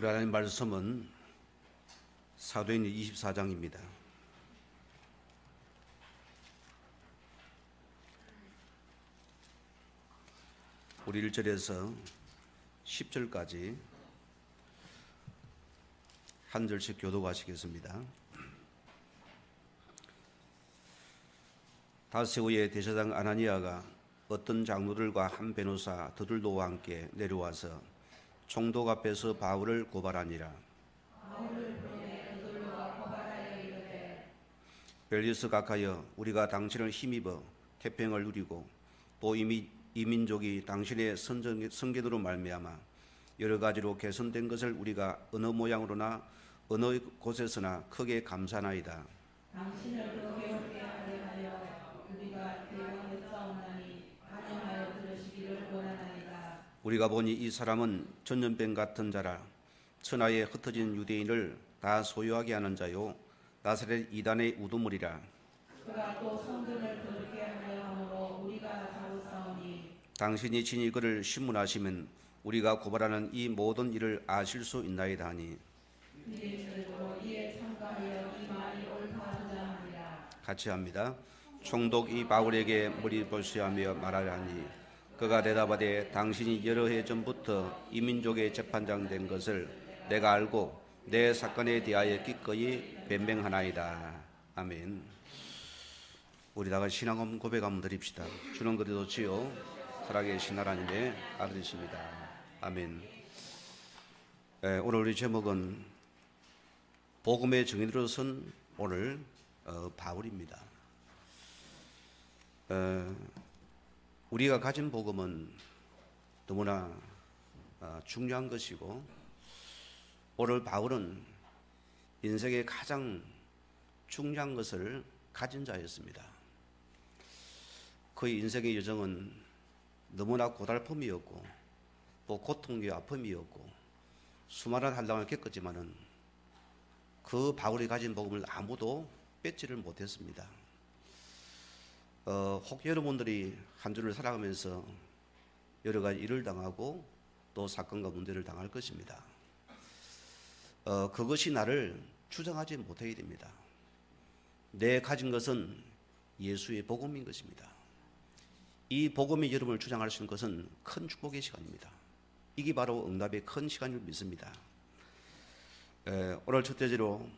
우리 하나님 말씀은 사도행전 24장입니다. 우리 1절에서 10절까지 한 절씩 교독하시겠습니다. 다스 후에 대제사장 아나니아가 어떤 장로들과 한 변호사 더들도와 함께 내려와서 총독 앞에서 바울을 고발하니라. 벨리스 각하여, 우리가 당신을 힘입어 태평을 누리고 또 이미 이 민족이 당신의 선견으로 말미암아 여러 가지로 개선된 것을 우리가 어느 모양으로나 어느 곳에서나 크게 감사하나이다. 당신을 그렇게 하게 하여 우리가 대원했사옵나니 간영하여 들으시기를 원하나이다. 우리가 보니 이 사람은 전염병 같은 자라. 천하에 흩어진 유대인을 다 소유하게 하는 자요 나사렛 이단의 우두머리라. 그가 또 성전을 거룩게 하려 함으로 우리가 다루사오니 당신이 친히 그를 신문하시면 우리가 고발하는 이 모든 일을 아실 수 있나이다 하니 이에 참가하여 이 말이 옳다 주장하니라. 같이 합니다. 총독이 바울에게 머리 볼시하며 말하라니 그가 대답하되 당신이 여러 해 전부터 이 민족의 재판장 된 것을 내가 알고 내 사건에 대하여 기꺼이 변명하나이다. 아멘. 우리 다 같이 신앙 고백 한번 드립시다. 주는 그리스도 주요 살아계신 하나님의 아들이십니다. 아멘. 오늘 우리 제목은 복음의 증인으로 선 오늘 바울입니다. 우리가 가진 복음은 너무나 중요한 것이고 오늘 바울은 인생의 가장 중요한 것을 가진 자였습니다. 그의 인생의 여정은 너무나 고달픔이었고 또 고통과 아픔이었고 수많은 한량을 겪었지만은 그 바울이 가진 복음을 아무도 뺏지를 못했습니다. 혹 여러분들이 한 주를 살아가면서 여러 가지 일을 당하고 또 사건과 문제를 당할 것입니다. 그것이 나를 추정하지 못하게 됩니다. 내 가진 것은 예수의 복음인 것입니다. 이 복음이 여러분을 추정할 수 있는 것은 큰 축복의 시간입니다. 이게 바로 응답의 큰 시간을 믿습니다. 오늘 첫째로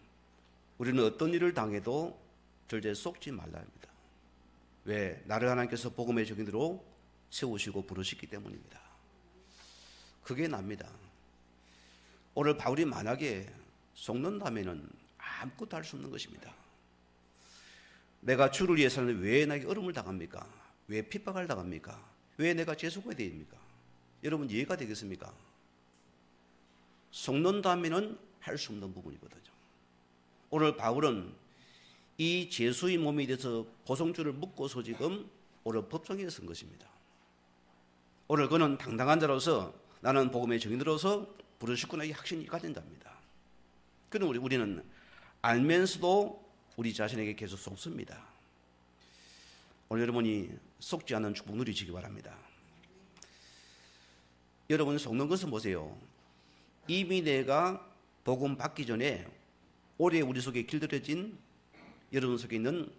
우리는 어떤 일을 당해도 절대 속지 말라 합니다. 왜? 나를 하나님께서 복음의 증인으로 세우시고 부르시기 때문입니다. 그게 납니다. 오늘 바울이 만약에 속는다면 아무것도 할 수 없는 것입니다. 내가 주를 위해 사는데 왜 나에게 어려움을 당합니까? 왜 핍박을 당합니까? 왜 내가 재수가 됩니까? 여러분 이해가 되겠습니까? 속는다면 할 수 없는 부분이거든요. 오늘 바울은 이 죄수의 몸에 대해서 보송주를 묻고서 지금 오늘 법정에 선 것입니다. 오늘 그는 당당한 자로서 나는 복음의 증인으로서 부르셨구나 이 확신이 가진 자입니다. 그럼 우리는 알면서도 우리 자신에게 계속 속습니다. 오늘 여러분이 속지 않는 축복 누리시기 바랍니다. 여러분 속는 것은 보세요. 이미 내가 복음 받기 전에 오래 우리 속에 길들여진 여러분 속에 있는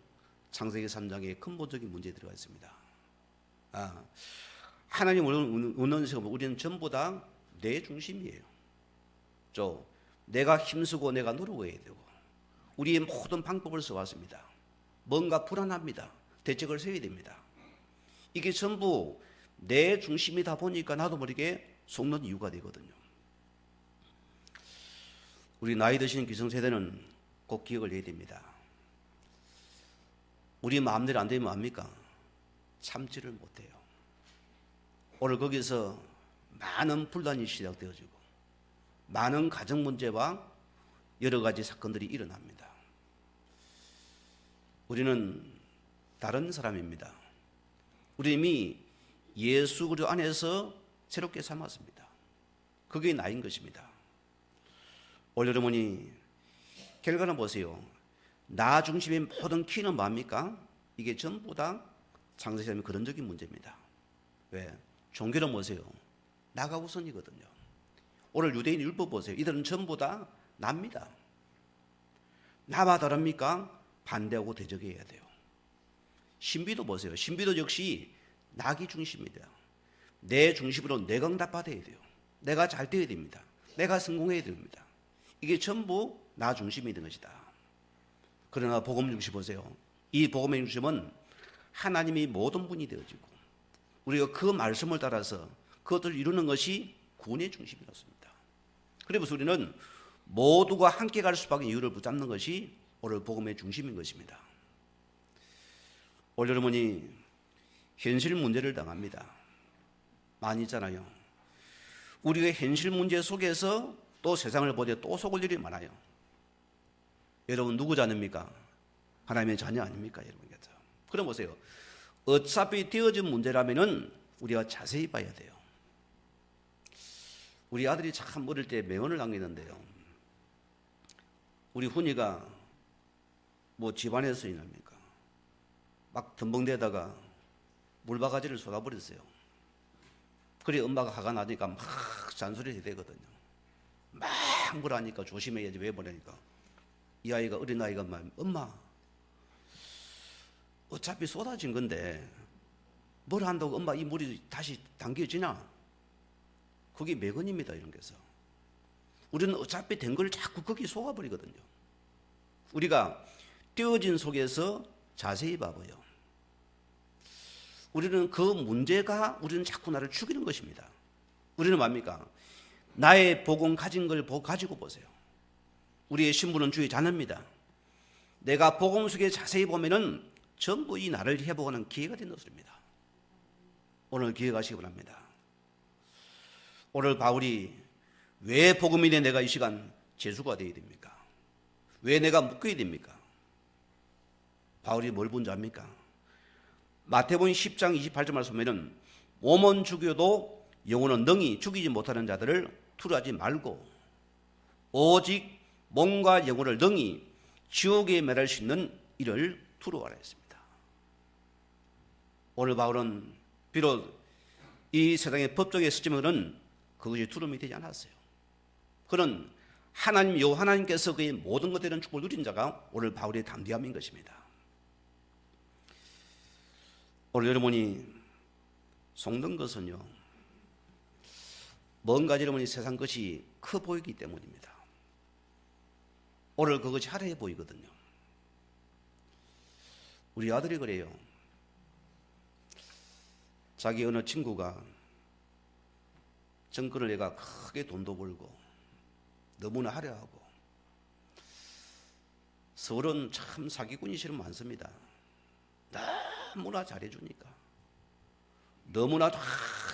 창세기 3장의 근본적인 문제에 들어가 있습니다. 하나님 원하시고 우리는 전부 다 내 중심이에요. 내가 힘쓰고 내가 노력해야 되고 우리의 모든 방법을 써왔습니다. 뭔가 불안합니다. 대책을 세워야 됩니다. 이게 전부 내 중심이다 보니까 나도 모르게 속는 이유가 되거든요. 우리 나이 드신 기성세대는 꼭 기억을 해야 됩니다. 우리 마음대로 안 되면 뭐합니까? 참지를 못해요. 오늘 거기서 많은 분란이 시작되어지고 많은 가정 문제와 여러 가지 사건들이 일어납니다. 우리는 다른 사람입니다. 우리 이미 예수 그리스도 안에서 새롭게 삼았습니다. 그게 나인 것입니다. 오늘 여러분이 결과는 보세요. 나 중심의 모든 키는 뭡니까? 이게 전부 다 창세기의 근원적인 문제입니다. 왜? 종교는 뭐세요? 나가 우선이거든요. 오늘 유대인 율법 보세요. 이들은 전부 다 납니다. 나와 다릅니까? 반대하고 대적해야 돼요. 신비도 보세요. 신비도 역시 나기 중심이다. 내 중심으로 내가 응답받아야 돼요. 내가 잘 되어야 됩니다. 내가 성공해야 됩니다. 이게 전부 나 중심이 있는 것이다. 그러나 복음 중심 보세요. 이 복음의 중심은 하나님이 모든 분이 되어지고 우리가 그 말씀을 따라서 그것들을 이루는 것이 구원의 중심이었습니다. 그래서 우리는 모두가 함께 갈 수밖에 이유를 붙잡는 것이 오늘 복음의 중심인 것입니다. 오늘 여러분이 현실 문제를 당합니다. 많이 있잖아요. 우리가 현실 문제 속에서 또 세상을 보되 또 속을 일이 많아요. 여러분 누구 자녀입니까? 하나님의 자녀 아닙니까? 여러분께서. 그럼 보세요. 어차피 되어진 문제라면은 우리가 자세히 봐야 돼요. 우리 아들이 참 어릴 때 명언을 남기는데요. 우리 훈이가 뭐 집안에서 일합니까? 막 덤벙대다가 물바가지를 쏟아버렸어요. 그래 엄마가 화가 나니까 막 잔소리 되거든요. 막 뭐라니까 조심해야지. 왜 보내니까 이 아이가 어린 아이가 막 엄마 어차피 쏟아진 건데 뭘 한다고 엄마 이 물이 다시 당겨지나? 그게 매건입니다. 이런 게서 우리는 어차피 된 걸 자꾸 거기 속아버리거든요. 우리가 띄어진 속에서 자세히 봐봐요. 우리는 그 문제가 우리는 자꾸 나를 죽이는 것입니다. 우리는 뭡니까? 나의 복음 가진 걸 가지고 보세요. 우리의 신분은 주의 자녀입니다. 내가 복음 속에 자세히 보면은 전부 이 나를 회복하는 기회가 된 것입니다. 오늘 기억하시기 바랍니다. 오늘 바울이 왜 복음인의 내가 이 시간 재수가 되어야 됩니까? 왜 내가 묶여야 됩니까? 바울이 뭘 본 줄 압니까? 마태복음 10장 28절 말씀에는 몸은 죽여도 영혼은 능히 죽이지 못하는 자들을 투르하지 말고 오직 몸과 영혼을 능히 지옥에 멸할 수 있는 이를 투르하라 했습니다. 오늘 바울은 비록 이 세상의 법적에 쓰지만은 그것이 투름이 되지 않았어요. 그는 하나님 여호와 하나님께서 그의 모든 것들은 축복을 누린 자가 오늘 바울의 담대함인 것입니다. 오늘 여러분이 속는 것은요, 뭔가 여러분이 세상 것이 커 보이기 때문입니다. 오늘 그것이 화려해 보이거든요. 우리 아들이 그래요. 자기 어느 친구가 정글을 내가 크게 돈도 벌고 너무나 화려하고 서울은 참 사기꾼이 실은 많습니다. 너무나 잘해주니까 너무나 다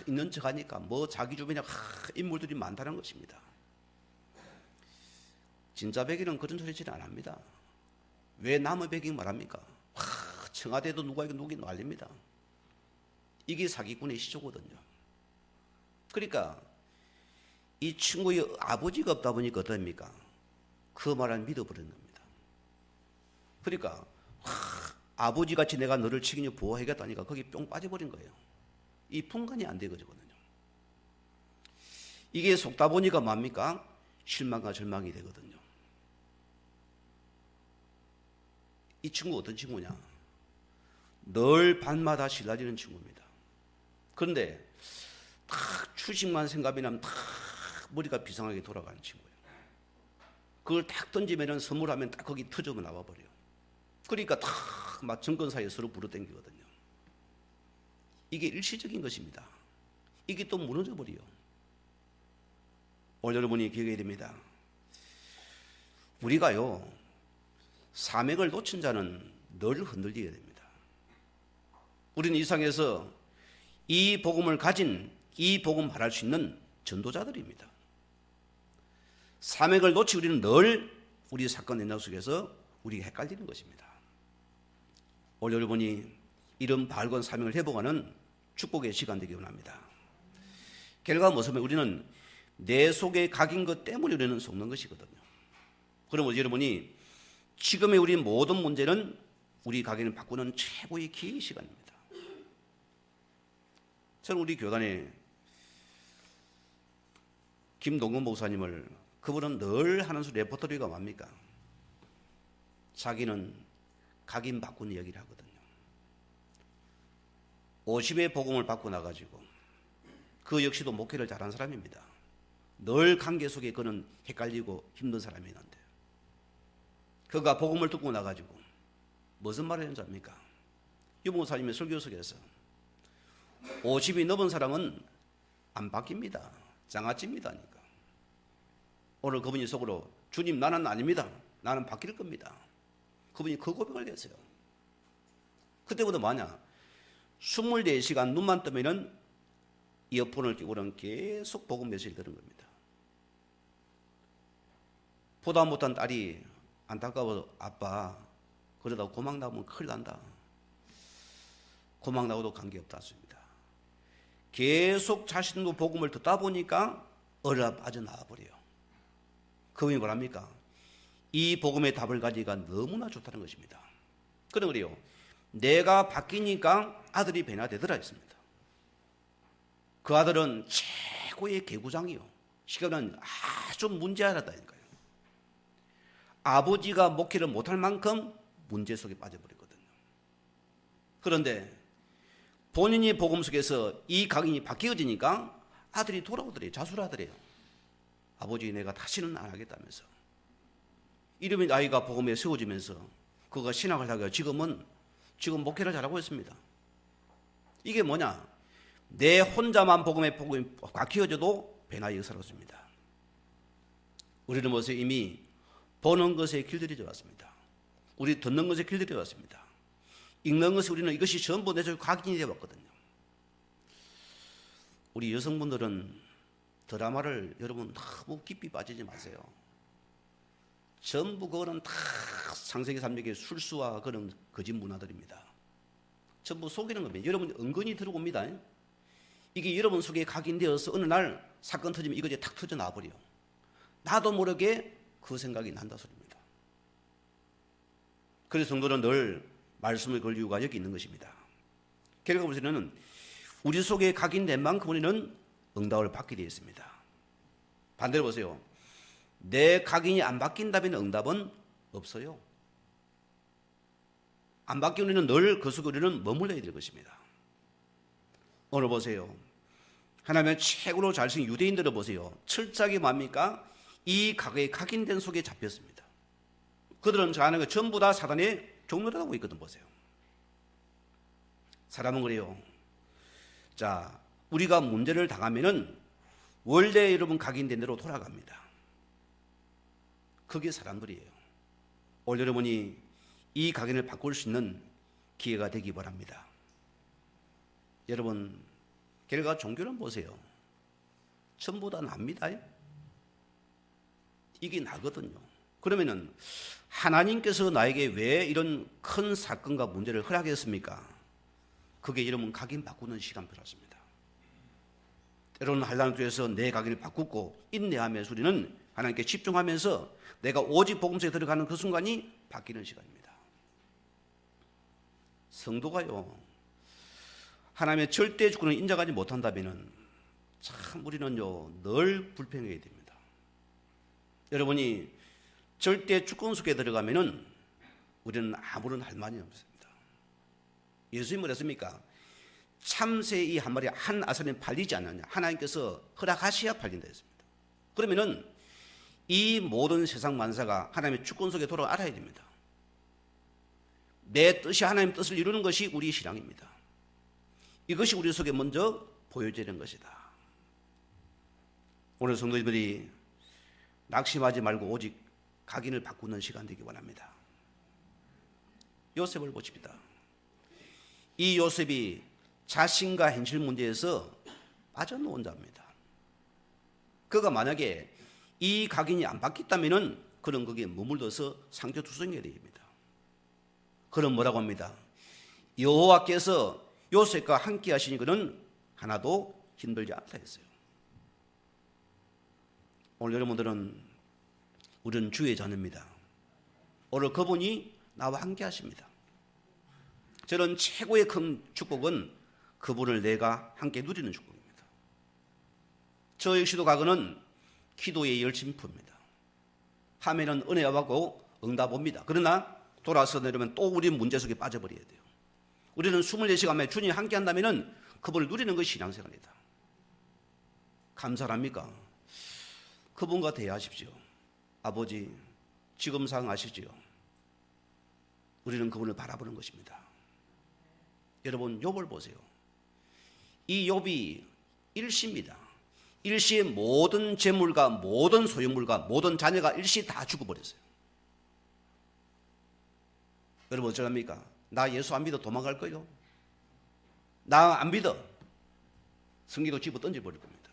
있는 척하니까 뭐 자기 주변에 인물들이 많다는 것입니다. 진짜 백인은 그런 소리를 안 합니다. 왜 남의 백인 말합니까? 청와대도 누가 이거 누구긴 말립니다. 이게 사기꾼의 시초거든요. 그러니까 이 친구의 아버지가 없다 보니까 어떻습니까? 그 말을 믿어버리는 겁니다. 그러니까 아버지같이 내가 너를 책임져 보호하겠다니까 거기 뿅 빠져버린 거예요. 이 분간이 안 되거든요. 이게 속다 보니까 뭡니까? 실망과 절망이 되거든요. 이 친구 어떤 친구냐? 늘 밤마다 신라지는 친구입니다. 그런데 탁 추식만 생각이 나면 탁 머리가 비상하게 돌아가는 친구예요. 그걸 딱 던지면은 선물하면 딱 거기 터져 나와버려요. 그러니까 탁 막 정권사에 서로 불어당기거든요. 이게 일시적인 것입니다. 이게 또 무너져 버려요. 오늘 여러분이 기억해야 됩니다. 우리가요 사명을 놓친 자는 늘 흔들려야 됩니다. 우리는 이 세상에서 이 복음을 가진 이 복음 말할 수 있는 전도자들입니다. 사명을 놓치 우리는 늘 우리 사건 연장 속에서 우리가 헷갈리는 것입니다. 오늘 여러분이 이런 밝은 사명을 회복하는 축복의 시간 되기 원합니다. 결과 무엇이면 우리는 내 속에 각인 것 때문에 우리는 속는 것이거든요. 그러면 여러분이 지금의 우리 모든 문제는 우리 각인을 바꾸는 최고의 기회의 시간입니다. 저는 우리 교단에 김동근 목사님을, 그분은 늘 하는 소리 레퍼토리가 뭡니까? 자기는 각인 바꾸는 얘기를 하거든요. 50의 복음을 받고 나가지고 그 역시도 목회를 잘한 사람입니다. 늘 관계 속에 그는 헷갈리고 힘든 사람이 있는데, 그가 복음을 듣고 나가지고 무슨 말을 했는지 압니까? 유 목사님의 설교 속에서 50이 넘은 사람은 안 바뀝니다. 장아찌입니다니까. 오늘 그분이 속으로 주님 나는 아닙니다. 나는 바뀔 겁니다. 그분이 그 고백을 했어요. 그때부터 뭐냐? 24시간 눈만 뜨면은 이어폰을 끼고는 계속 복음 메시지를 들은 겁니다. 보다 못한 딸이 안타까워서 아빠 그러다 고막 나오면 큰일 난다. 고막 나오도 관계없다 했습니다. 계속 자신도 복음을 듣다 보니까 얼어 빠져나와 버려요. 그분이 뭐랍니까? 이 복음의 답을 가지기가 너무나 좋다는 것입니다. 그래요. 내가 바뀌니까 아들이 변화되더라 했습니다. 그 아들은 최고의 개구장이요. 시간은 아주 문제알았다니까요. 아버지가 목회를 못할 만큼 문제 속에 빠져버리거든요. 그런데 본인이 복음 속에서 이 각인이 바뀌어지니까 아들이 돌아오더래요. 자수하더래요. 아버지 내가 다시는 안 하겠다면서. 이러면 아이가 복음에 세워지면서 그가 신학을 하고 지금 목회를 잘하고 있습니다. 이게 뭐냐? 내 혼자만 복음이 바뀌어져도 변화의 역사를 얻습니다. 우리는 뭐서 이미 보는 것에 길들이 되었습니다. 우리 듣는 것에 길들이 되었습니다. 읽는 것에 우리는 이것이 전부 내 속에 각인이 되었거든요. 우리 여성분들은 드라마를 여러분 너무 깊이 빠지지 마세요. 전부 그거는 다 창세기 3장의 술수와 그런 거짓 문화들입니다. 전부 속이는 겁니다. 여러분 은근히 들어옵니다. 이게 여러분 속에 각인되어서 어느 날 사건 터지면 이것이 탁 터져 나와버려. 나도 모르게 그 생각이 난다 소리입니다. 그래서 성도는 늘 말씀을 걸 이유가 여기 있는 것입니다. 결과 보시면은 우리 속에 각인된 만큼 우리는 응답을 받게 되어 있습니다. 반대로 보세요. 내 각인이 안 바뀐다면 응답은 없어요. 안 바뀐 우리는 늘 그 속에 우리는 머물러야 될 것입니다. 오늘 보세요. 하나님의 최고로 잘생긴 유대인들을 보세요. 철저하게 뭡니까? 이 각인된 속에 잡혔습니다. 그들은 저 안에 전부 다 사단의 종노릇하고 있거든. 보세요. 사람은 그래요. 자, 우리가 문제를 당하면은 원래 여러분 각인된 대로 돌아갑니다. 그게 사람들이에요. 오늘 여러분이 이 각인을 바꿀 수 있는 기회가 되기 바랍니다. 여러분, 결과 종교는 보세요. 전부 다 납니다. 이게 나거든요. 그러면은 하나님께서 나에게 왜 이런 큰 사건과 문제를 허락했습니까? 그게 여러분 각인 바꾸는 시간 필요합니다. 때로는 한란을 통해서 내 각인을 바꾸고 인내하면서 우리는 하나님께 집중하면서 내가 오직 복음서에 들어가는 그 순간이 바뀌는 시간입니다. 성도가요, 하나님의 절대 주권을 인정하지 못한다면 참 우리는요 늘 불평해야 됩니다. 여러분이 절대 주권 속에 들어가면은 우리는 아무런 할 말이 없습니다. 예수님은 그랬습니까? 참새 이 한 마리 한 아선에 팔리지 않느냐. 하나님께서 허락하셔야 팔린다 했습니다. 그러면은 이 모든 세상 만사가 하나님의 주권 속에 돌아 알아야 됩니다. 내 뜻이 하나님의 뜻을 이루는 것이 우리의 신앙입니다. 이것이 우리 속에 먼저 보여지는 것이다. 오늘 성도님들이 낙심하지 말고 오직 각인을 바꾸는 시간 되기 원합니다. 요셉을 보십니다. 이 요셉이 자신과 현실 문제에서 빠져나온 자입니다. 그가 만약에 이 각인이 안 바뀌었다면 그는 거기에 머물러서 상처투성이가 됩니다. 그는 뭐라고 합니다. 여호와께서 요셉과 함께 하시니 그는 하나도 힘들지 않다 했어요. 오늘 여러분들은 우리는 주의 자녀입니다. 오늘 그분이 나와 함께 하십니다. 저는 최고의 큰 축복은 그분을 내가 함께 누리는 축복입니다. 저 역시도 과거는 기도에 열심히 풉니다. 하면은 은혜와 받고 응답 옵니다. 그러나 돌아서 내려면 또 우리 문제 속에 빠져버려야 돼요. 우리는 24시간에 주님이 함께 한다면은 그분을 누리는 것이 신앙생활이다. 감사합니까? 그분과 대화하십시오. 아버지, 지금 상황 아시지요? 우리는 그분을 바라보는 것입니다. 여러분, 욥을 보세요. 이 욥이 일시입니다. 일시에 모든 재물과 모든 소유물과 모든 자녀가 일시 다 죽어버렸어요. 여러분 어쩌랍니까? 나 예수 안 믿어 도망갈 거요? 나 안 믿어? 성기도 집어 던져버릴 겁니다.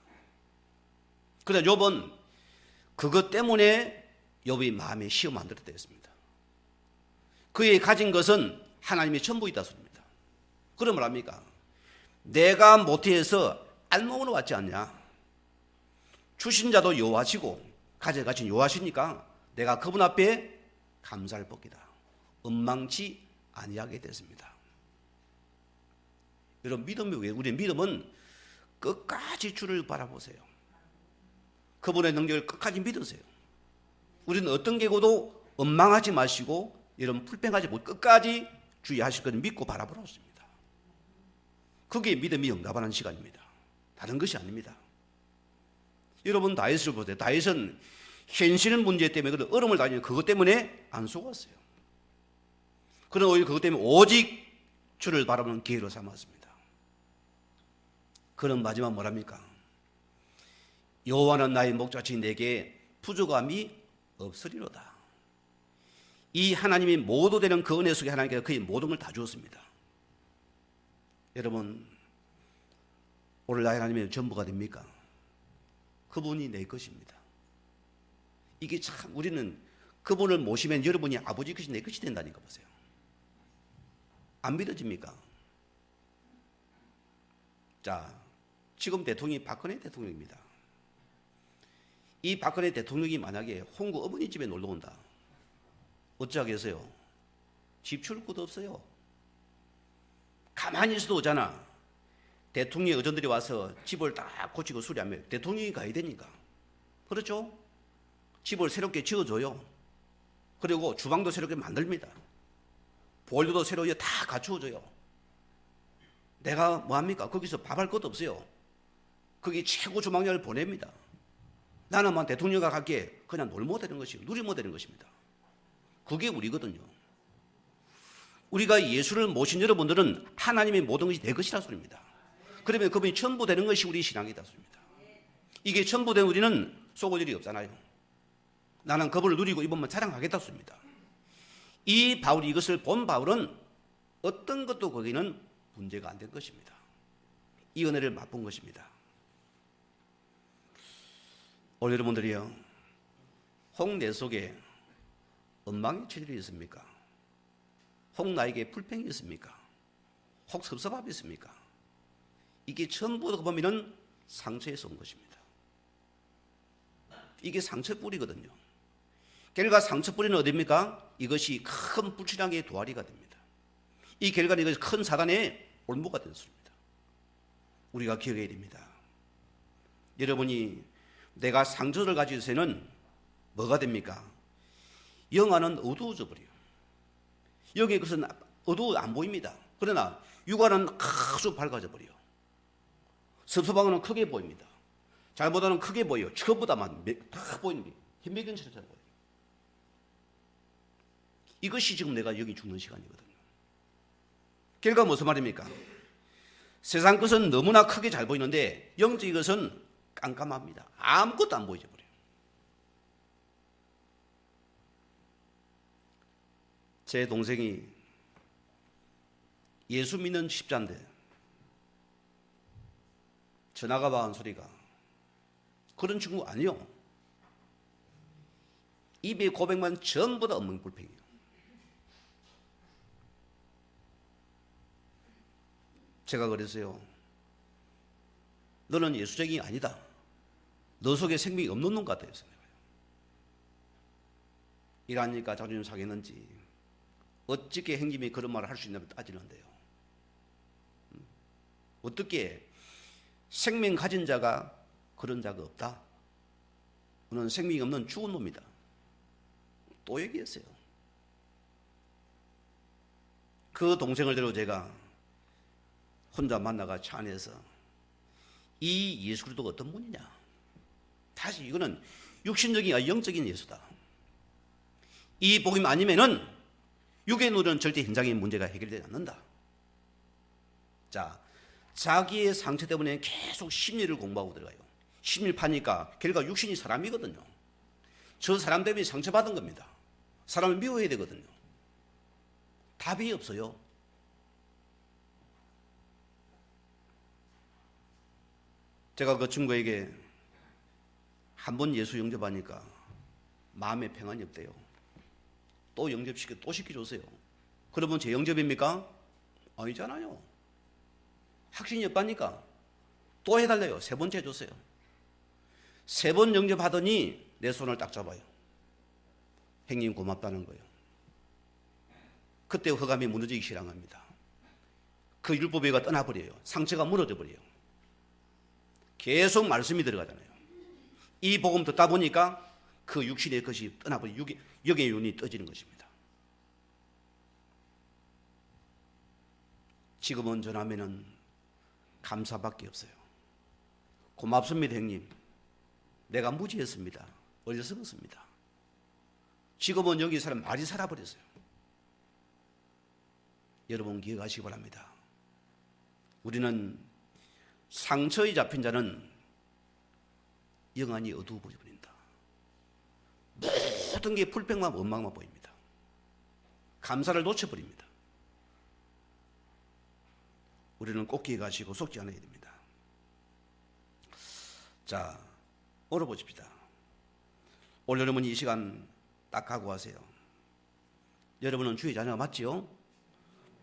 그러나 욥은 그것 때문에 욥이 마음에 시험 안 들었다 했습니다. 그의 가진 것은 하나님의 전부이다 소리입니다. 그럼 뭐랍니까? 내가 못해서 알몸으로 왔지 않냐? 주신 자도 여호와시고 가져가신 여호와시니까 내가 그분 앞에 감사를 뻗기다. 엉망치 아니하게 됐습니다. 여러분 믿음이 왜? 우리의 믿음은 끝까지 주를 바라보세요. 그분의 능력을 끝까지 믿으세요. 우리는 어떤 계고도 엉망하지 마시고 여러분 불평하지 못 끝까지 주의하실 것을 믿고 바라보았습니다. 그게 믿음이 응답하는 시간입니다. 다른 것이 아닙니다. 여러분 다윗을 보세요. 다윗은 현실의 문제 때문에 그런 어려움을 당하는 그것 때문에 안 속았어요. 그러나 오히려 그것 때문에 오직 주를 바라보는 기회로 삼았습니다. 그런 마지막 뭐랍니까? 여호와는 나의 목자지 내게 부족함이 없으리로다. 이 하나님이 모두 되는 그 은혜 속에 하나님께서 그의 모든 걸 다 주었습니다. 여러분 오늘날 하나님의 전부가 됩니까? 그분이 내 것입니다. 이게 참 우리는 그분을 모시면 여러분이 아버지 것이 내 것이 된다니까 보세요. 안 믿어집니까? 자, 지금 대통령이 박근혜 대통령입니다. 이 박근혜 대통령이 만약에 홍구 어머니 집에 놀러 온다. 어쩌겠어요? 집 줄 곳 없어요. 가만히 있어도 오잖아. 대통령의 의전들이 와서 집을 딱 고치고 수리하면 대통령이 가야 되니까. 그렇죠? 집을 새롭게 지어줘요. 그리고 주방도 새롭게 만듭니다. 보일러도 새로 다 갖추어줘요. 내가 뭐합니까? 거기서 밥할 것도 없어요. 거기 최고 주방장을 보냅니다. 나는 대통령과 갈게 그냥 놀모 되는 것이고 누리모 되는 것입니다. 그게 우리거든요. 우리가 예수를 모신 여러분들은 하나님의 모든 것이 내 것이라 소리입니다. 그러면 그분이 전부 되는 것이 우리 신앙이다 소리입니다. 이게 전부 된 우리는 속을 일이 없잖아요. 나는 그분을 누리고 이번만 자랑하겠다 소리입니다. 이 바울이 이것을 본 바울은 어떤 것도 거기는 문제가 안 된 것입니다. 이 은혜를 맛본 것입니다. 오늘 여러분들이요, 혹 내 속에 엉망의 체질이 있습니까? 혹 나에게 불평이 있습니까? 혹 섭섭함이 있습니까? 이게 전부 다 보면은 상처에서 온 것입니다. 이게 상처 뿌리거든요. 결과 상처 뿌리는 어디입니까? 이것이 큰 불신앙의 도화리가 됩니다. 이 결과는 이것이 큰 사단의 올무가 되었습니다. 우리가 기억해야 됩니다. 여러분이 내가 상처를 가지고 있으면 뭐가 됩니까? 영안은 어두워져 버려요. 여기에 그것은 어두워 안 보입니다. 그러나 육안은 아주 밝아져 버려요. 섭섭한 크게 보입니다. 잘못하는 크게 보여요. 처음보다만 다 보이는 게 현미경 처럼 보여요. 이것이 지금 내가 여기 죽는 시간이거든요. 결과 무슨 말입니까? 세상 것은 너무나 크게 잘 보이는데 영적인 것은 깜깜합니다. 아무것도 안 보이져 버려요. 제 동생이 예수 믿는 집자인데 전화가 받은 소리가 그런 친구 아니요. 입에 고백만 전부 다 엉망불평이에요. 제가 그랬어요. 너는 예수적이 아니다. 너 속에 생명이 없는 놈 같아요. 이러니까 자존심 상했는지 어떻게 행님이 그런 말을 할 수 있냐고 따지는데요. 어떻게 생명 가진 자가 그런 자가 없다? 는 생명이 없는 죽은 놈이다. 또 얘기했어요. 그 동생을 데리고 제가 혼자 만나가 차 안에서 이 예수 그리스도가 어떤 분이냐, 다시 이거는 육신적인 아니라 영적인 예수다. 이 복음 아니면은 육의 눈은 절대 현장의 문제가 해결되지 않는다. 자, 자기의 상처 때문에 계속 심리를 공부하고 들어가요. 심리를 파니까 결과 육신이 사람이거든요. 저 사람 때문에 상처받은 겁니다. 사람을 미워해야 되거든요. 답이 없어요. 제가 그 친구에게 한 번 예수 영접하니까 마음에 평안이 없대요. 또 또 시켜줬어요. 그러면 제 영접입니까? 아니잖아요. 확신이 없다니까 또 해달래요. 3번째 해줬어요. 3번 영접하더니 내 손을 딱 잡아요. 형님 고맙다는 거예요. 그때 허감이 무너지기 시작합니다. 그 율법의가 떠나버려요. 상처가 무너져 버려요. 계속 말씀이 들어가잖아요. 이 복음 듣다 보니까 그 육신의 것이 떠나버리고 영의 눈이 떠지는 것입니다. 지금은 전하면은 감사밖에 없어요. 고맙습니다 형님. 내가 무지했습니다. 어리석었습니다. 지금은 여기 사람 말이 살아버렸어요. 여러분 기억하시기 바랍니다. 우리는 상처에 잡힌 자는 영안이 어두워버린다. 모든 게 불평만 원망만 보입니다. 감사를 놓쳐버립니다. 우리는 꼭 기억하시고 속지 않아야 됩니다. 자, 오늘 보십시다. 오늘 여러분 이 시간 딱 각오하세요. 여러분은 주의 자녀가 맞지요?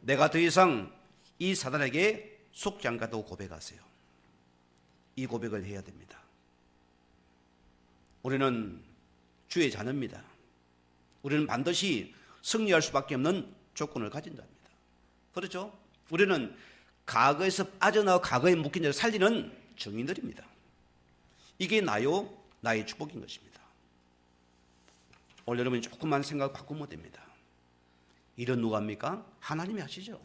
내가 더 이상 이 사단에게 속지 않겠다고 고백하세요. 이 고백을 해야 됩니다. 우리는 주의 자녀입니다. 우리는 반드시 승리할 수밖에 없는 조건을 가진 자입니다. 그렇죠? 우리는 과거에서 빠져나와 과거에 묶인 자를 살리는 증인들입니다. 이게 나의 축복인 것입니다. 오늘 여러분이 조금만 생각 바꾸면 됩니다. 일은 누가 합니까? 하나님이 하시죠.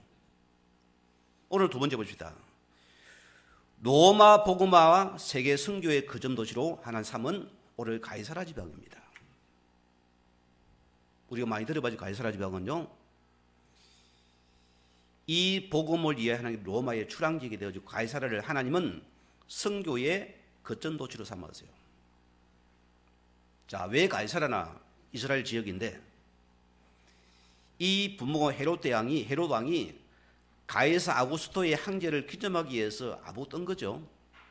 오늘 2번째 봅시다. 로마 복음화와 세계 선교의 거점 도시로 하나님 삼은 오늘 가이사라 지방입니다. 우리가 많이 들어봐야지. 가이사라 지방은요, 이 복음을 위해 하나님 로마의 출항지게 되어지고 가이사라를 하나님은 선교의 거점 도시로 삼았어요. 자, 왜 가이사라나 이스라엘 지역인데, 이 분모가 헤롯 왕이 가이사 아구스토의 황제를 기점하기 위해서 아부 뜬 거죠.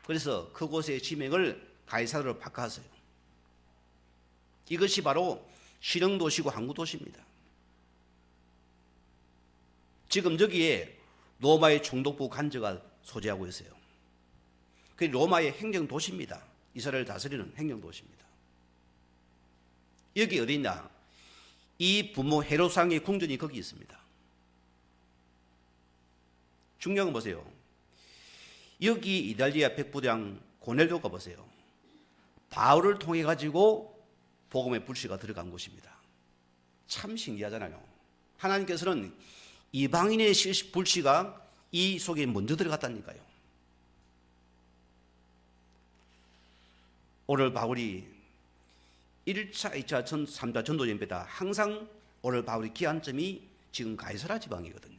그래서 그곳의 지명을 가이사라로 바꿨어요. 이것이 바로 실흥도시고 항구도시입니다. 지금 저기에 로마의 총독부 관저가 소재하고 있어요. 그 로마의 행정도시입니다. 이스라엘 다스리는 행정도시입니다. 여기 어디 있냐? 이 부모 헤롯상의 궁전이 거기 있습니다. 중요한 건 보세요. 여기 이달리아 백부장 고넬료가 보세요. 바울을 통해 가지고 복음의 불씨가 들어간 곳입니다. 참 신기하잖아요. 하나님께서는 이방인의 불씨가 이 속에 먼저 들어갔다니까요. 오늘 바울이 1차, 2차, 3차 전도전배다 항상 오늘 바울이 기한점이 지금 가이사라 지방이거든요.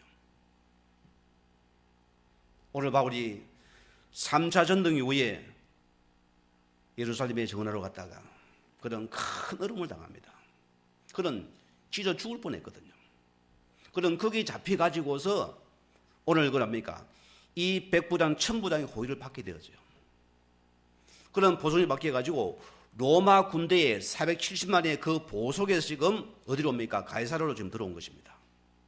오늘 바울이 3차 전등 이후에 예루살렘에 전하러 갔다가 그런 큰 어려움을 당합니다. 그런 찢어 죽을 뻔했거든요. 그런 거기 잡혀가지고서 오늘 그럽니까? 이 백부장, 천부장의 호의를 받게 되어져요. 그런 보석이 바뀌어가지고 로마 군대의 470만의 그 보석에서 지금 어디로 옵니까? 가이사라로 지금 들어온 것입니다.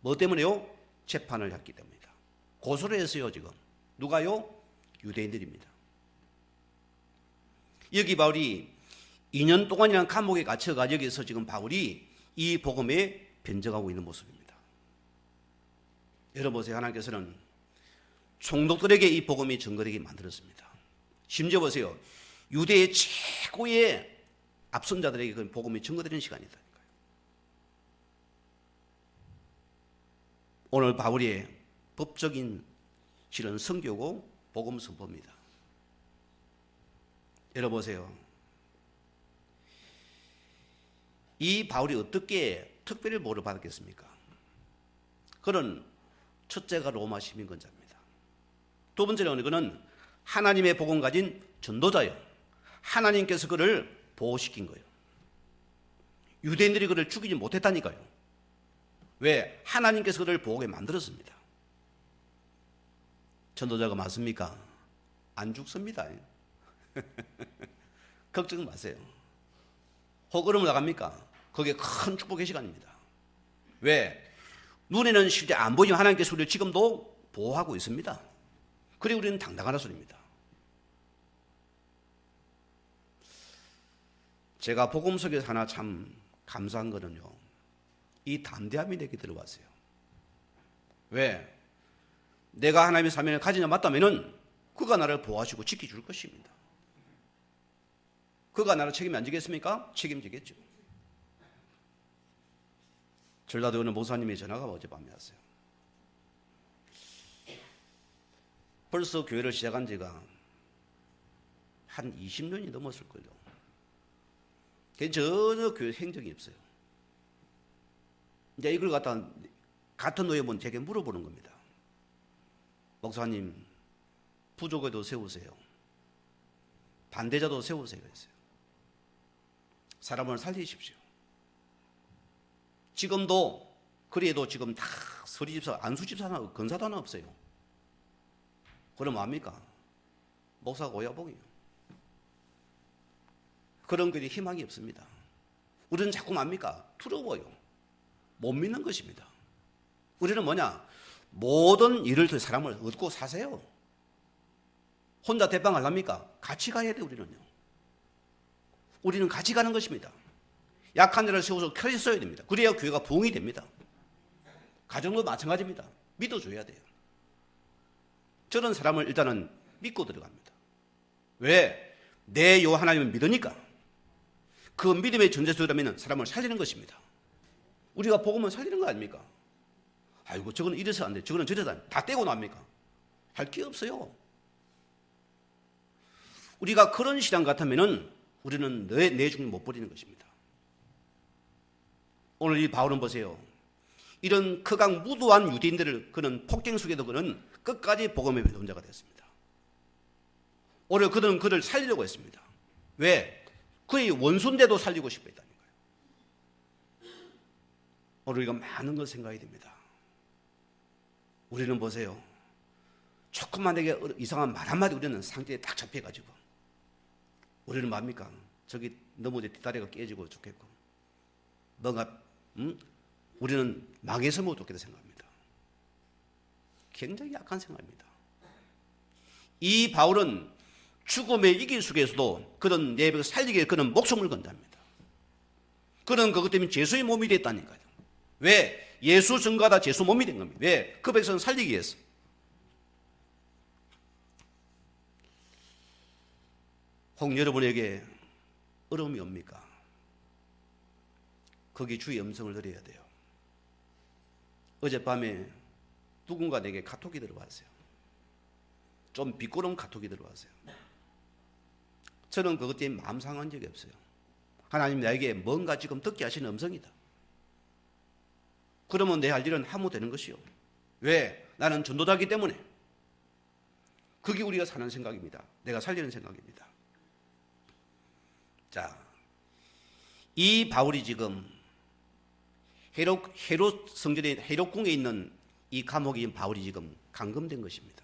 뭐 때문에요? 재판을 했기 때문입니다. 고소를 했어요, 지금. 누가요? 유대인들입니다. 여기 바울이 2년 동안이나 감옥에 갇혀가 여기서 지금 바울이 이 복음에 변증하고 있는 모습입니다. 여러분 보세요. 하나님께서는 총독들에게 이 복음이 증거되게 만들었습니다. 심지어 보세요. 유대의 최고의 앞선 자들에게 그 복음이 증거되는 시간이다니까요. 오늘 바울의 법적인 실은 선교고 복음 선포입니다. 여러분 보세요. 이 바울이 어떻게 특별히 보호를 받았겠습니까? 그는 첫째가 로마 시민권자입니다. 두 번째는 그는 하나님의 복음 가진 전도자예요. 하나님께서 그를 보호시킨 거예요. 유대인들이 그를 죽이지 못했다니까요. 왜? 하나님께서 그를 보호하게 만들었습니다. 전도자가 맞습니까? 안 죽습니다. 걱정 마세요. 혹 얼음을 나갑니까? 그게 큰 축복의 시간입니다. 왜? 눈에는 실제 안 보이지만 하나님께서 우리를 지금도 보호하고 있습니다. 그리고 우리는 당당하다 소리입니다. 제가 복음 속에서 하나 참 감사한 거는요, 이 담대함이 내게 들어왔어요. 왜? 내가 하나님의 사명을 가지냐 맞다면은 그가 나를 보호하시고 지켜줄 것입니다. 그가 나를 책임 안 지겠습니까? 책임지겠죠. 전라도 어느 목사님의 전화가 어젯밤에 왔어요. 벌써 교회를 시작한 지가 한 20년이 넘었을걸요. 전혀 교회 행적이 없어요. 이제 이걸 갖다 같은 노예분 제게 물어보는 겁니다. 목사님, 부족에도 세우세요. 반대자도 세우세요. 그랬어요. 사람을 살리십시오. 지금도 그래도 지금 다 서리집사, 안수집사나 건사도 하나 없어요. 그럼 뭐합니까? 목사가 오야봉이에요. 그런 것이 희망이 없습니다. 우리는 자꾸 뭡니까? 두려워요. 못 믿는 것입니다. 우리는 뭐냐? 모든 일을 통해 사람을 얻고 사세요. 혼자 대빵하랍니까? 같이 가야 돼. 우리는 같이 가는 것입니다. 약한 자를 세워서 켜져 써야 됩니다. 그래야 교회가 부흥이 됩니다. 가정도 마찬가지입니다. 믿어줘야 돼요. 저런 사람을 일단은 믿고 들어갑니다. 왜? 내 요 하나님을 믿으니까. 그 믿음의 전제 속이라면 사람을 살리는 것입니다. 우리가 복음을 살리는 거 아닙니까? 아이고, 저거는 이래서 안 돼. 저거는 저래서 안 돼. 다 떼고 납니까? 할 게 없어요. 우리가 그런 신앙 같으면은 우리는 내 중에 못 버리는 것입니다. 오늘 이 바울은 보세요. 이런 크강 무도한 유대인들을 그는 폭행 속에도 그는 끝까지 복음의 배운자가 됐습니다. 오히려 그는 그를 살리려고 했습니다. 왜? 그의 원수인데도 살리고 싶어 했다는 거예요. 오늘 우리가 많은 걸 생각해야 됩니다. 우리는 보세요. 조금만 내게 이상한 말 한마디 우리는 상태에 딱 잡혀가지고 우리는 뭡니까? 저기 넘어져 뒷다리가 깨지고 좋겠고 뭔가 우리는 망했으면 좋겠다 생각합니다. 굉장히 약한 생각입니다. 이 바울은 죽음의 이길 속에서도 그런 예배를 살리기 위해 그는 목숨을 건답니다. 그는 그것 때문에 예수의 몸이 됐다니까요. 왜? 예수 증거하다 예수 몸이 된 겁니다. 왜? 그 백성을 살리기 위해서. 혹 여러분에게 어려움이 옵니까? 거기 주의 음성을 들어야 돼요. 어젯밤에 누군가 내게 카톡이 들어왔어요. 좀 비꼬는 카톡이 들어왔어요. 저는 그것 때문에 마음 상한 적이 없어요. 하나님 나에게 뭔가 지금 듣게 하시는 음성이다. 그러면 내 할 일은 하면 되는 것이요. 왜? 나는 전도자이기 때문에. 그게 우리가 사는 생각입니다. 내가 살리는 생각입니다. 자, 이 바울이 지금 헤롯 성전의 헤롯궁에 있는 이 감옥인 바울이 지금 감금된 것입니다.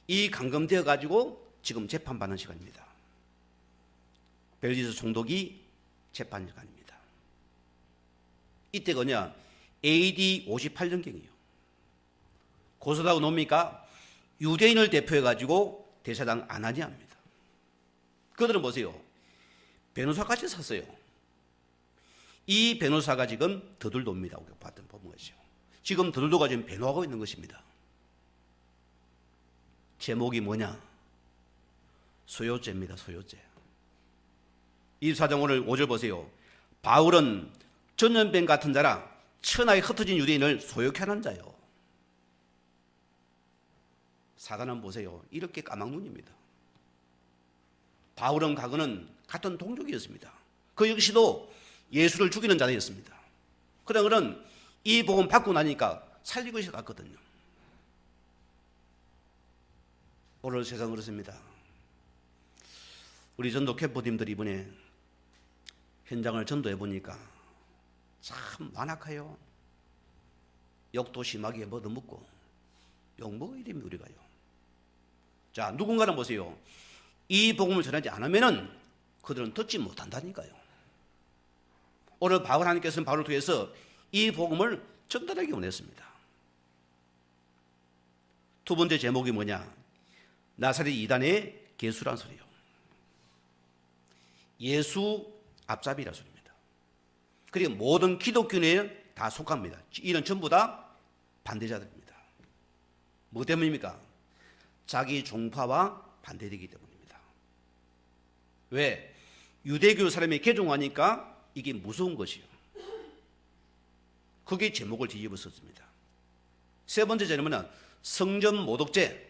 이 감금되어 가지고 지금 재판받는 시간입니다. 벨리스 총독이 재판 시간입니다. 이때가 뭐냐? AD 58년경이에요. 고소하고 놉니까? 유대인을 대표해 가지고 대사장 아나니아입니다. 그들은 보세요. 변호사까지 샀어요. 이 변호사가 지금 더들도입니다. 우리가 봤던 보는 것이죠. 지금 더들도가 지금 변호하고 있는 것입니다. 제목이 뭐냐? 소요죄입니다. 소요죄. 24장 오늘 5절 보세요. 바울은 전염병 같은 자라 천하에 흩어진 유대인을 소욕해 하는 자요. 사단은 보세요. 이렇게 까막눈입니다. 바울은 과거는 같은 동족이었습니다. 그 역시도 예수를 죽이는 자였습니다. 그러나 그는 이 복음 받고 나니까 살리고 시작했거든요. 오늘 세상 그렇습니다. 우리 전도 캠프님들이 이번에 현장을 전도해 보니까 참 완악해요. 욕도 심하게 얻어먹고 욕 먹어야 됩니다. 우리가요. 자, 누군가는 보세요. 이 복음을 전하지 않으면은 그들은 듣지 못한다니까요. 오늘 바울 하나님께서는 바울을 통해서 이 복음을 전달하기 원했습니다. 두 번째 제목이 뭐냐? 나사렛 이단의 개수란 소리요. 예수 앞잡이라 소리입니다. 그리고 모든 기독교인에 다 속합니다. 이는 전부 다 반대자들입니다. 뭐 때문입니까? 자기 종파와 반대되기 때문입니다. 왜? 유대교 사람이 개종하니까 이게 무서운 것이요. 그게 제목을 뒤집었습니다. 세 번째 제목은 성전 모독죄.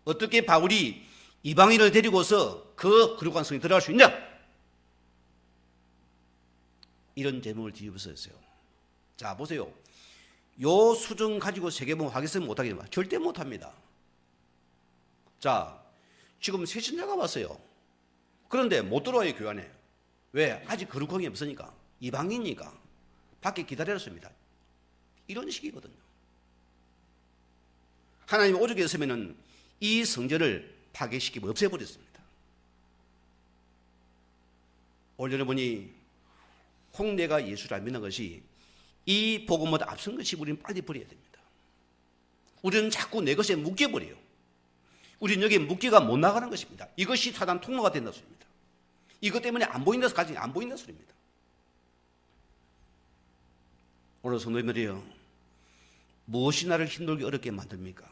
어떻게 바울이 이방인을 데리고서 그 거룩한 성에 들어갈 수 있냐? 이런 제목을 뒤집었어요. 자, 보세요. 요 수준 가지고 세계봉 하겠으면 못하겠지만 절대 못합니다. 자, 지금 새신자가 왔어요. 그런데 못 들어와요, 교회 안에. 왜? 아직 거룩한 게 없으니까. 이방인이니까. 밖에 기다렸습니다. 이런 식이거든요. 하나님 오죽했으면은 이 성전을 파괴시키고 없애버렸습니다. 오늘 여러분이 홍대가 예수를 믿는 것이 이 복음보다 앞선 것이 우리는 빨리 버려야 됩니다. 우리는 자꾸 내 것에 묶여버려요. 우리는 여기에 묶기가 못 나가는 것입니다. 이것이 사단 통로가 된다는 소리입니다. 이것 때문에 안 보인다 가지고 안 보인다는 소리입니다. 오늘 성도님들이요, 무엇이 나를 힘들게 어렵게 만듭니까?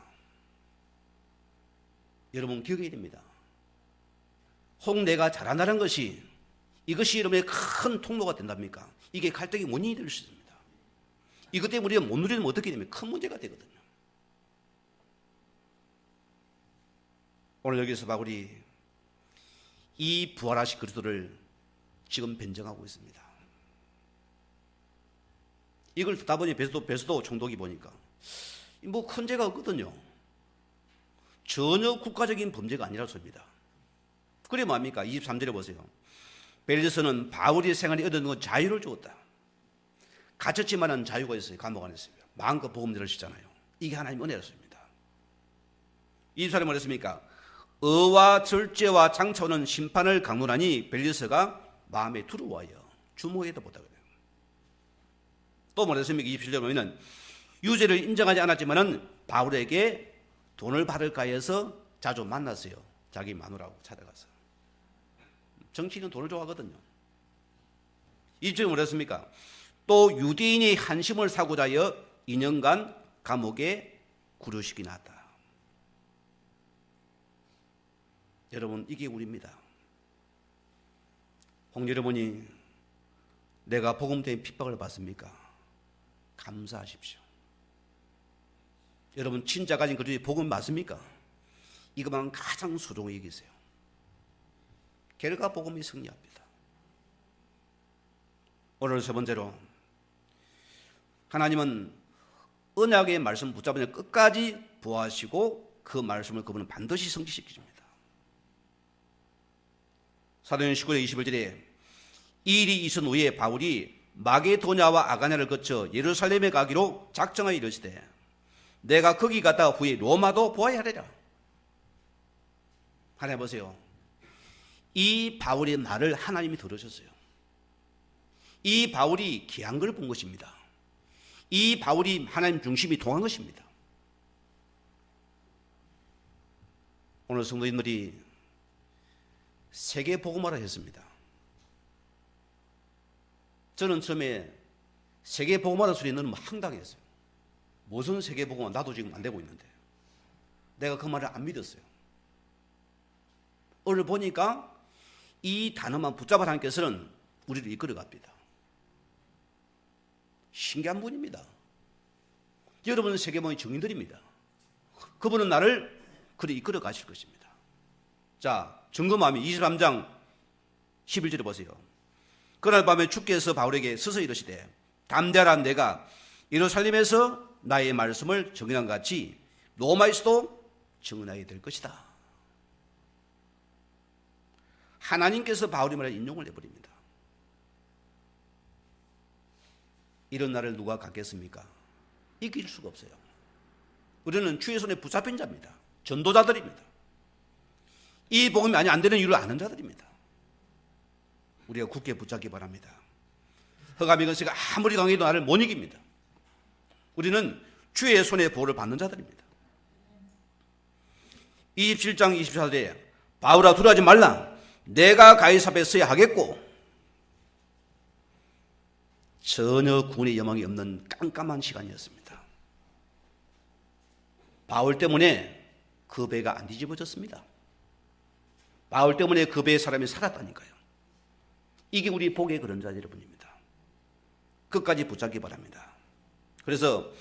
여러분 기억해야 됩니다. 홍대가 자라나는 것이 이것이 여러분의 큰 통로가 된답니까? 이게 갈등의 원인이 될 수 있습니다. 이것 때문에 우리가 못 누리면 어떻게 되면 큰 문제가 되거든요. 오늘 여기서 바울이 이 부활하신 그리스도를 지금 변증하고 있습니다. 이걸 듣다 보니 베스도 총독이 보니까 뭐 큰 죄가 없거든요. 전혀 국가적인 범죄가 아니라 소리입니다. 그래 뭡니까? 23절에 보세요. 벨리스는 바울이 생활에 얻은 건 자유를 주었다. 갇혔지만은 자유가 있어요. 감옥 안에 있어요. 마음껏 복음 들으시잖아요. 이게 하나님 은혜였습니다. 이 사람이 뭐랬습니까? 의와 절제와 장차오는 심판을 강론하니 벨리스가 마음에 두려워하여 주목해도 못하거든요. 또 뭐랬습니까? 27절에 보면 유죄를 인정하지 않았지만은 바울에게 돈을 받을까 해서 자주 만났어요. 자기 마누라하고 찾아가서. 정치인은 돈을 좋아하거든요. 이쯤에 뭐랬습니까? 또 유대인이 한심을 사고자 하여 2년간 감옥에 구류시키 놨다. 여러분, 이게 우리입니다. 홍 여러분이 내가 복음 때문에 핍박을 받습니까? 감사하십시오. 여러분, 진짜 가진 그들이 복음 맞습니까? 이것만 가장 소중히 여기세요. 결과 복음이 승리합니다. 오늘 세 번째로, 하나님은 언약의 말씀 붙잡으면 끝까지 부하시고 그 말씀을 그분은 반드시 성취시키십니다. 사도행전 19장 21절에 이 일이 있은 후에 바울이 마게도냐와 아가냐를 거쳐 예루살렘에 가기로 작정하여 이르시되 내가 거기 갔다가 후에 로마도 보아야 하리라. 하나 보세요. 이 바울의 말을 하나님이 들으셨어요. 이 바울이 귀한 걸 본 것입니다. 이 바울이 하나님 중심이 통한 것입니다. 오늘 성도님들이 세계 복음화를 했습니다. 저는 처음에 세계 복음화라는 소리에 너무 황당했어요. 무슨 세계 복음화? 나도 지금 안 되고 있는데. 내가 그 말을 안 믿었어요. 오늘 보니까 이 단어만 붙잡아 하나님께서는 우리를 이끌어 갑니다. 신기한 분입니다. 여러분은 세계만의 증인들입니다. 그분은 나를 그리 이끌어 가실 것입니다. 자, 증거마음이 23장 11절에 보세요. 그날 밤에 주께서 바울에게 서서 이르시되 담대하라, 내가 예루살렘에서 나의 말씀을 증언한 같이 로마에서도 증언하게 될 것이다. 하나님께서 바울의 말에 인용을 해버립니다. 이런 날을 누가 갖겠습니까? 이길 수가 없어요. 우리는 주의 손에 붙잡힌 자입니다. 전도자들입니다. 이 복음이 안 되는 이유를 아는 자들입니다. 우리가 굳게 붙잡기 바랍니다. 허감이 근세가 아무리 강해도 나를 못 이깁니다. 우리는 주의 손의 보호를 받는 자들입니다. 27장 24절에 바울아 두려워하지 말라, 내가 가이사랴에 서야 하겠고. 전혀 군의 여망이 없는 깜깜한 시간이었습니다. 바울 때문에 그 배가 안 뒤집어졌습니다. 바울 때문에 그 배에 사람이 살았다니까요. 이게 우리 복의 그런 자 여러분입니다. 끝까지 붙잡기 바랍니다. 그래서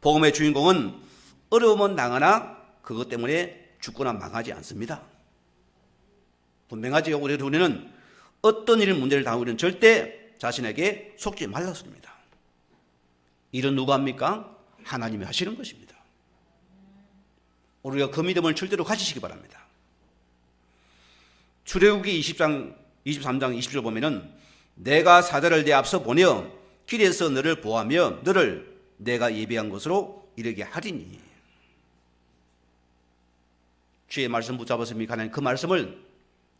복음의 주인공은 어려움은 당하나 그것 때문에 죽거나 망하지 않습니다. 분명하지요. 우리는 어떤 일 문제를 당하고는 절대 자신에게 속지 말라 소리입니다. 일은 누가 합니까? 하나님이 하시는 것입니다. 우리가 그 믿음을 절대로 가지시기 바랍니다. 출애굽기 23장 20절 보면은 내가 사자를 내 앞서 보내어 길에서 너를 보호하며 너를 내가 예비한 것으로 이르게 하리니. 주의 말씀 붙잡았습니까? 하나님 그 말씀을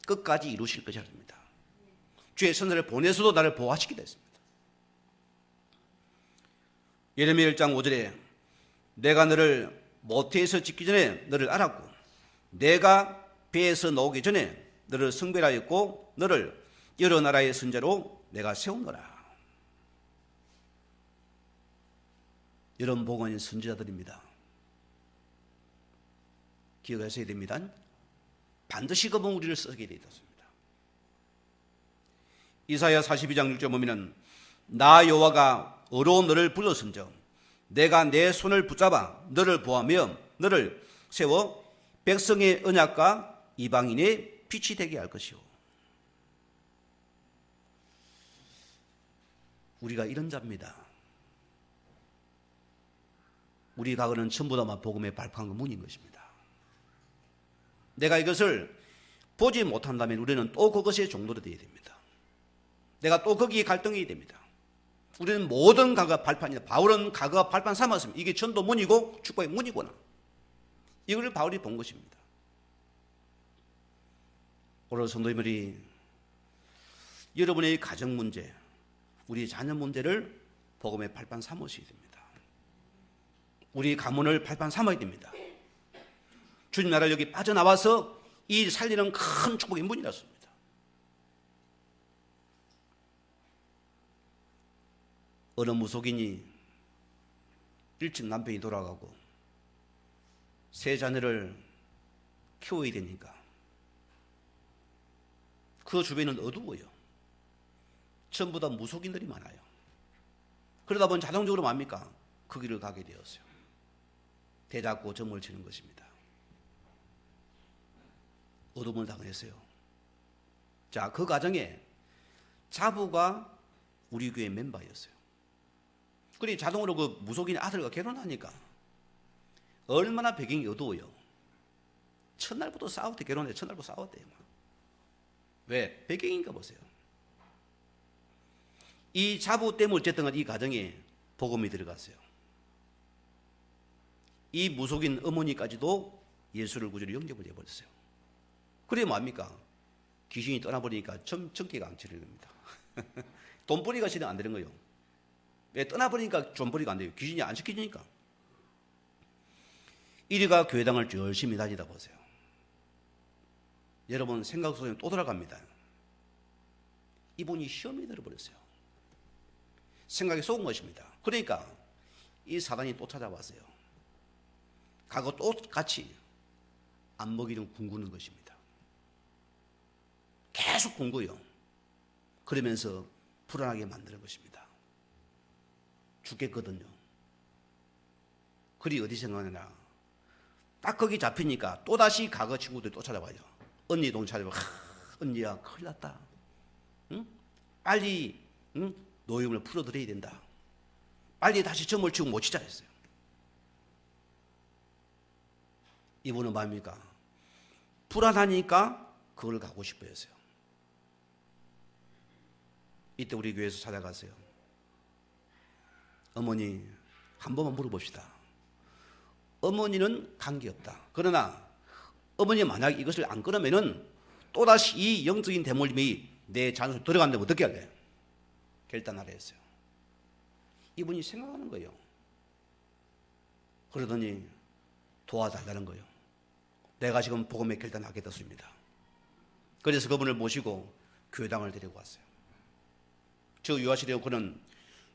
끝까지 이루실 것이랍니다. 주의 선자를 보내서도 나를 보호하시기도 했습니다. 예레미야 1장 5절에 내가 너를 모태에서 짓기 전에 너를 알았고 내가 배에서 나오기 전에 너를 성별하였고 너를 여러 나라의 선자로 내가 세우노라. 이런 복은 선지자들입니다. 기억하셔야 됩니다. 반드시 그분 우리를 쓰게 되어 있습니다. 이사야 42장 6절 보면은 나 여호와가 어로 너를 불렀은즉 내가 내 손을 붙잡아 너를 보하며 너를 세워 백성의 언약과 이방인의 빛이 되게 할 것이요. 우리가 이런 자입니다. 우리 과거는 전부 다 복음의 발판 문인 것입니다. 내가 이것을 보지 못한다면 우리는 또 그것의 종로가 되어야 됩니다. 내가 또 거기에 갈등이 됩니다. 우리는 모든 가가 발판이다. 바울은 가가 발판 삼았습니다. 이게 전도 문이고 축복의 문이구나. 이걸 바울이 본 것입니다. 오늘 성도님들이 여러분의 가정 문제, 우리 자녀 문제를 복음의 발판 삼으셔야 됩니다. 우리 가문을 발판 삼아야 됩니다. 주님 나라를 여기 빠져나와서 이 살리는 큰 축복의 문이었습니다. 어느 무속인이 일찍 남편이 돌아가고 세 자녀를 키워야 되니까 그 주변은 어두워요. 전부 다 무속인들이 많아요. 그러다 보니 자동적으로 뭡니까? 그 길을 가게 되었어요. 대잡고 점을 치는 것입니다. 어둠을 당했어요. 자, 그 과정에 자부가 우리 교회 멤버였어요. 그러니 자동으로 그 무속인 아들과 결혼하니까 얼마나 배경이 어두워요. 첫날부터 싸웠대. 결혼해 첫날부터 싸웠대요. 왜? 배경인가 보세요. 이 자부 때문에 어쨌든 이 가정에 복음이 들어갔어요. 이 무속인 어머니까지도 예수를 구주로 영접을 해버렸어요. 그래 뭐합니까? 귀신이 떠나버리니까 전기가 안 치는 겁니다. 돈벌이가 실은 안 되는 거예요. 왜? 떠나버리니까 돈벌이가 안 돼요. 귀신이 안 시키니까. 이리가 교회당을 열심히 다니다 보세요. 여러분 생각 속에 또 돌아갑니다. 이분이 시험이 들어버렸어요. 생각이 속은 것입니다. 그러니까 이 사단이 또 찾아왔어요. 과거 똑같이 안 먹이는 궁구는 것입니다. 계속 군 거예요. 그러면서 불안하게 만드는 것입니다. 죽겠거든요. 그리 어디 생각나나, 딱 거기 잡히니까 또다시 과거 친구들이 또 찾아와요. 언니 동 찾아와. 언니야 큰일 났다. 응? 빨리 노임을 풀어드려야 된다. 빨리 다시 점을 치고 못 치자 했어요. 이분은 뭡니까? 불안하니까 그걸 가고 싶어 했어요. 이때 우리 교회에서 찾아가세요. 어머니 한 번만 물어봅시다. 어머니는 관계없다. 그러나 어머니 만약 이것을 안 끊으면은 또다시 이 영적인 대물림이 내 자녀로 들어간다면 어떻게 할래? 결단하라 했어요. 이분이 생각하는 거예요. 그러더니 도와달라는 거예요. 내가 지금 복음의 결단하게 됐습니다. 그래서 그분을 모시고 교회당을 데리고 왔어요. 저 유아실에 그는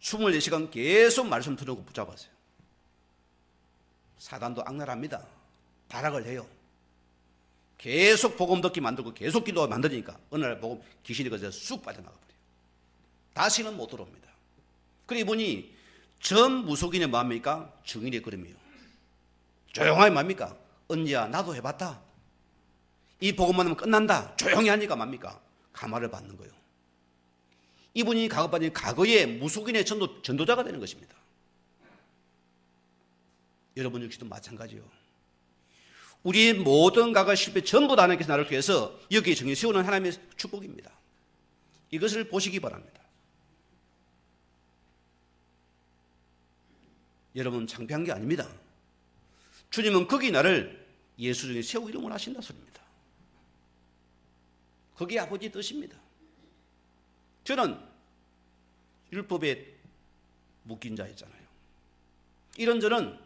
24시간 계속 말씀 들으고 붙잡았어요. 사단도 악랄합니다. 발악을 해요. 계속 복음 듣기 만들고 계속 기도가 만드니까 어느 날 복음 귀신이 그저 쑥 빠져나가 버려요. 다시는 못 들어옵니다. 그리고 이분이 전 무속인의 뭡니까? 증인의 걸음이에요. 조용하게 뭡니까? 언니야 나도 해봤다. 이 복음만 하면 끝난다. 조용히 하니까 뭡니까? 감화를 받는 거예요. 이분이 과거의 무속인의 전도자가 되는 것입니다. 여러분 역시도 마찬가지요. 우리의 모든 과거 실패 전부 다 하나님께서 나를 통해서 여기에 정의 세우는 하나님의 축복입니다. 이것을 보시기 바랍니다. 여러분 창피한 게 아닙니다. 주님은 거기 나를 예수 중에 세우기를 원하신다 소리입니다. 그게 아버지의 뜻입니다. 저는 율법에 묶인 자였잖아요. 이런 저는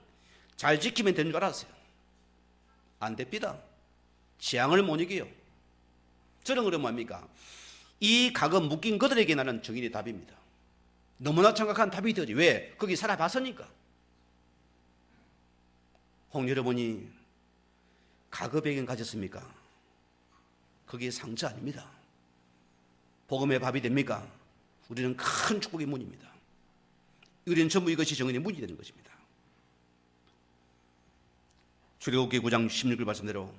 잘 지키면 되는 줄 알았어요. 안 됩니다. 재앙을 못 이겨요. 저는 그러면 뭡니까? 이 과거 묶인 그들에게 나는 정인의 답입니다. 너무나 정확한 답이 되지. 왜? 거기 살아봤으니까. 홍 여러분이 과거 배경 가졌습니까? 그게 상처 아닙니다. 복음의 밥이 됩니까? 우리는 큰 축복의 문입니다. 우리는 전부 이것이 정인의 문이 되는 것입니다. 출애굽기 9장 16절 말씀대로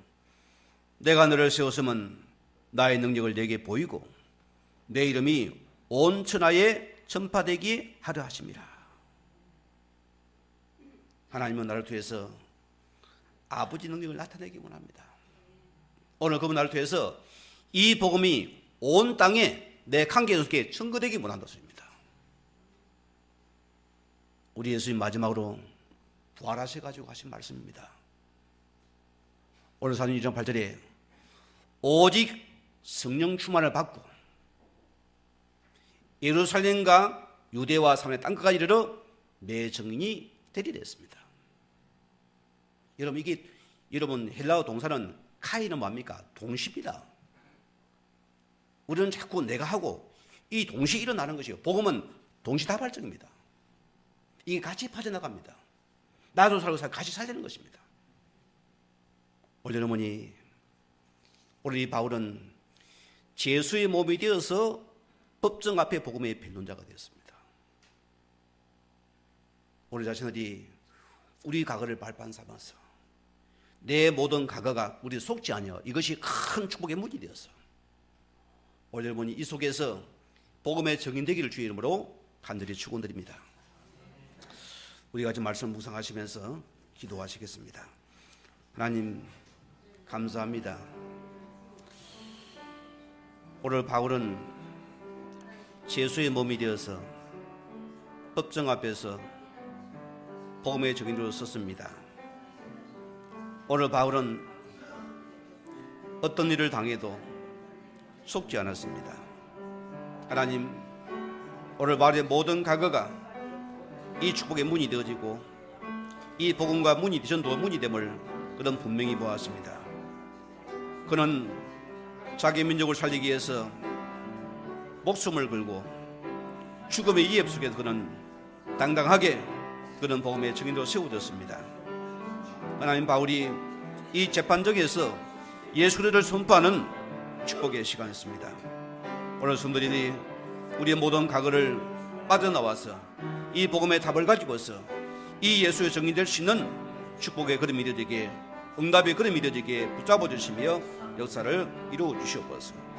내가 너를 세웠으면 나의 능력을 내게 보이고 내 이름이 온 천하에 전파되게 하려 하심이라. 하나님은 나를 통해서 아버지 능력을 나타내기 원합니다. 오늘 그분 나를 통해서 이 복음이 온 땅에 내 관계속에 증거되기 원한다 소리입니다. 우리 예수님 마지막으로 부활하셔가지고 하신 말씀입니다. 오늘 사도행 2장 8절에 오직 성령 충만을 받고 예루살렘과 유대와 사마리아 땅끝까지 이르러 내 증인이 되리라 했습니다. 여러분 헬라어 동사는 카이는 뭡니까? 동시입니다. 우리는 자꾸 내가 하고 이 동시에 일어나는 것이요. 복음은 동시다발적입니다. 이게 같이 빠져나갑니다. 나도 살고 같이 살리는 것입니다. 오늘 어머니, 오늘 이 바울은 제수의 몸이 되어서 법정 앞에 복음의 변론자가 되었습니다. 우리 자신들이 우리 과거를 발판 삼아서 내 모든 과거가 우리 속지 아니여 이것이 큰 축복의 문이 되었어. 오늘 여러분이 이 속에서 복음의 정인되기를 주의 이름으로 간절히 축원드립니다. 우리가 지금 말씀 묵상하시면서 기도하시겠습니다. 하나님 감사합니다. 오늘 바울은 제수의 몸이 되어서 법정 앞에서 복음의 정인으로 섰습니다. 오늘 바울은 어떤 일을 당해도 속지 않았습니다. 하나님, 오늘 바울의 모든 과거가 이 축복의 문이 되어지고 이 복음과 문이 전도의 문이 됨을 그는 분명히 보았습니다. 그는 자기 민족을 살리기 위해서 목숨을 걸고 죽음의 위협 속에서 그는 당당하게 그는 복음의 증인으로 세워졌습니다. 하나님, 바울이 이 재판정에서 예수 그리스도를 선포하는 축복의 시간이었습니다. 오늘 성도들이 우리의 모든 과거를 빠져나와서 이 복음의 답을 가지고서 이 예수의 정의될 수 있는 축복의 걸음이 되게, 응답의 걸음이 되게 붙잡아 주시며 역사를 이루어 주시옵소서.